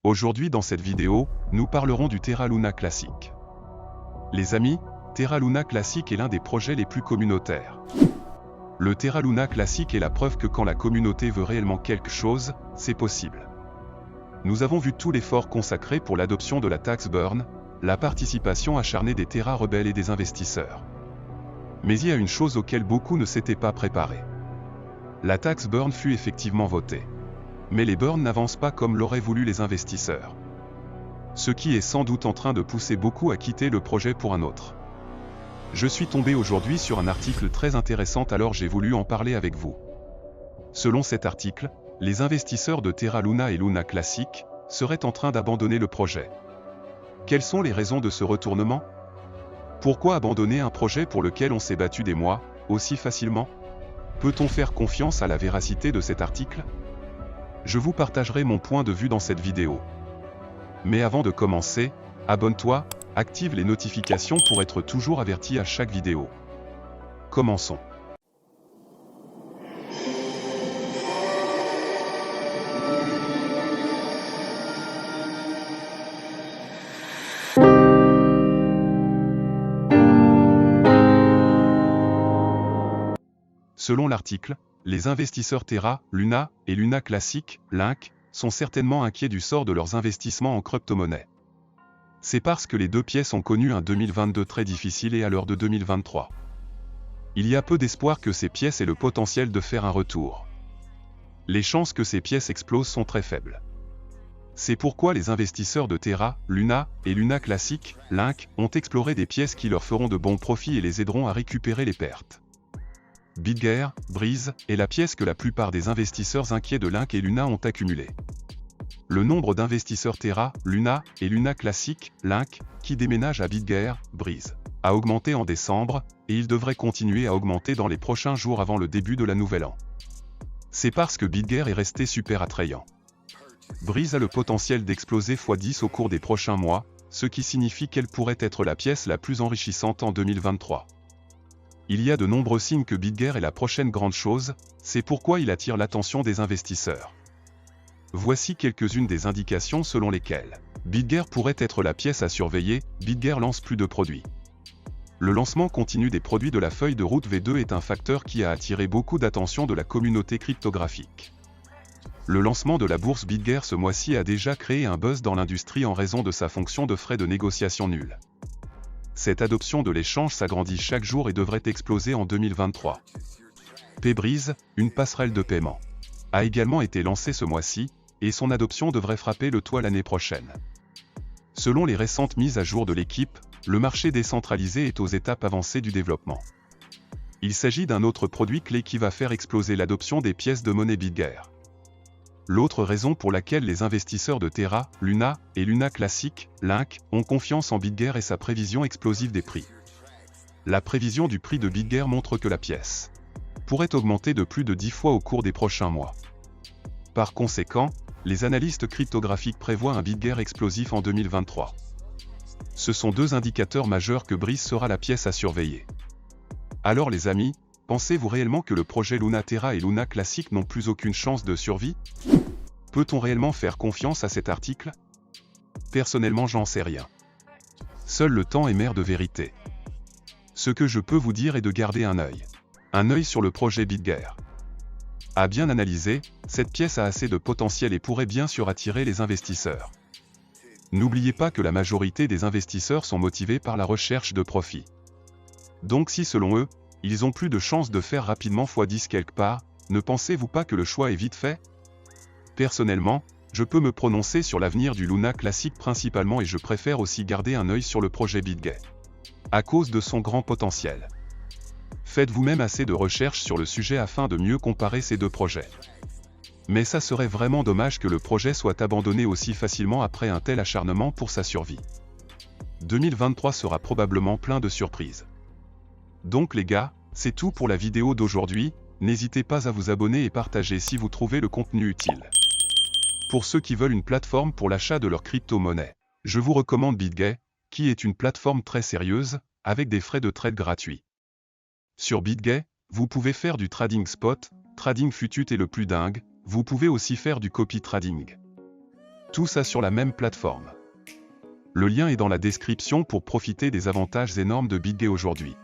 Aujourd'hui dans cette vidéo, nous parlerons du Terra Luna Classic. Les amis, Terra Luna Classic est l'un des projets les plus communautaires. Le Terra Luna Classic est la preuve que quand la communauté veut réellement quelque chose, c'est possible. Nous avons vu tout l'effort consacré pour l'adoption de la tax burn, la participation acharnée des Terra rebelles et des investisseurs. Mais il y a une chose auquel beaucoup ne s'étaient pas préparés. La tax burn fut effectivement votée. Mais les burns n'avancent pas comme l'auraient voulu les investisseurs. Ce qui est sans doute en train de pousser beaucoup à quitter le projet pour un autre. Je suis tombé aujourd'hui sur un article très intéressant, alors j'ai voulu en parler avec vous. Selon cet article, les investisseurs de Terra Luna et Luna Classic seraient en train d'abandonner le projet. Quelles sont les raisons de ce retournement? Pourquoi abandonner un projet pour lequel on s'est battu des mois, aussi facilement? Peut-on faire confiance à la véracité de cet article? Je vous partagerai mon point de vue dans cette vidéo. Mais avant de commencer, abonne-toi, active les notifications pour être toujours averti à chaque vidéo. Commençons. Selon l'article, les investisseurs Terra, Luna et Luna Classic, Link, sont certainement inquiets du sort de leurs investissements en crypto-monnaie. C'est parce que les deux pièces ont connu un 2022 très difficile et à l'heure de 2023. Il y a peu d'espoir que ces pièces aient le potentiel de faire un retour. Les chances que ces pièces explosent sont très faibles. C'est pourquoi les investisseurs de Terra, Luna et Luna Classic, Link, ont exploré des pièces qui leur feront de bons profits et les aideront à récupérer les pertes. BitGear, Breeze, est la pièce que la plupart des investisseurs inquiets de Link et Luna ont accumulée. Le nombre d'investisseurs Terra, Luna et Luna Classic, Link, qui déménagent à BitGear, Breeze, a augmenté en décembre, et il devrait continuer à augmenter dans les prochains jours avant le début de la nouvelle an. C'est parce que BitGear est resté super attrayant. Breeze a le potentiel d'exploser x10 au cours des prochains mois, ce qui signifie qu'elle pourrait être la pièce la plus enrichissante en 2023. Il y a de nombreux signes que BitGear est la prochaine grande chose, c'est pourquoi il attire l'attention des investisseurs. Voici quelques-unes des indications selon lesquelles BitGear pourrait être la pièce à surveiller. BitGear lance plus de produits. Le lancement continu des produits de la feuille de route V2 est un facteur qui a attiré beaucoup d'attention de la communauté cryptographique. Le lancement de la bourse BitGear ce mois-ci a déjà créé un buzz dans l'industrie en raison de sa fonction de frais de négociation nuls. Cette adoption de l'échange s'agrandit chaque jour et devrait exploser en 2023. Pbreeze, une passerelle de paiement, a également été lancée ce mois-ci, et son adoption devrait frapper le toit l'année prochaine. Selon les récentes mises à jour de l'équipe, le marché décentralisé est aux étapes avancées du développement. Il s'agit d'un autre produit clé qui va faire exploser l'adoption des pièces de monnaie BitGear. L'autre raison pour laquelle les investisseurs de Terra, Luna et Luna Classic, Link, ont confiance en BitGear est sa prévision explosive des prix. La prévision du prix de BitGear montre que la pièce pourrait augmenter de plus de 10 fois au cours des prochains mois. Par conséquent, les analystes cryptographiques prévoient un BitGear explosif en 2023. Ce sont deux indicateurs majeurs que Breeze sera la pièce à surveiller. Alors les amis, pensez-vous réellement que le projet Luna Terra et Luna Classic n'ont plus aucune chance de survie? Peut-on réellement faire confiance à cet article? Personnellement, j'en sais rien. Seul le temps est mère de vérité. Ce que je peux vous dire est de garder un œil sur le projet BitGear. À bien analyser, cette pièce a assez de potentiel et pourrait bien sûr attirer les investisseurs. N'oubliez pas que la majorité des investisseurs sont motivés par la recherche de profit. Donc si selon eux, ils ont plus de chances de faire rapidement x10 quelque part, ne pensez-vous pas que le choix est vite fait? Personnellement, je peux me prononcer sur l'avenir du Luna Classic principalement et je préfère aussi garder un œil sur le projet BitGear. À cause de son grand potentiel. Faites vous-même assez de recherches sur le sujet afin de mieux comparer ces deux projets. Mais ça serait vraiment dommage que le projet soit abandonné aussi facilement après un tel acharnement pour sa survie. 2023 sera probablement plein de surprises. Donc les gars, c'est tout pour la vidéo d'aujourd'hui, n'hésitez pas à vous abonner et partager si vous trouvez le contenu utile. Pour ceux qui veulent une plateforme pour l'achat de leur crypto-monnaie, je vous recommande BitGear, qui est une plateforme très sérieuse, avec des frais de trade gratuits. Sur BitGear, vous pouvez faire du trading spot, trading futut et le plus dingue, vous pouvez aussi faire du copy trading. Tout ça sur la même plateforme. Le lien est dans la description pour profiter des avantages énormes de BitGay aujourd'hui.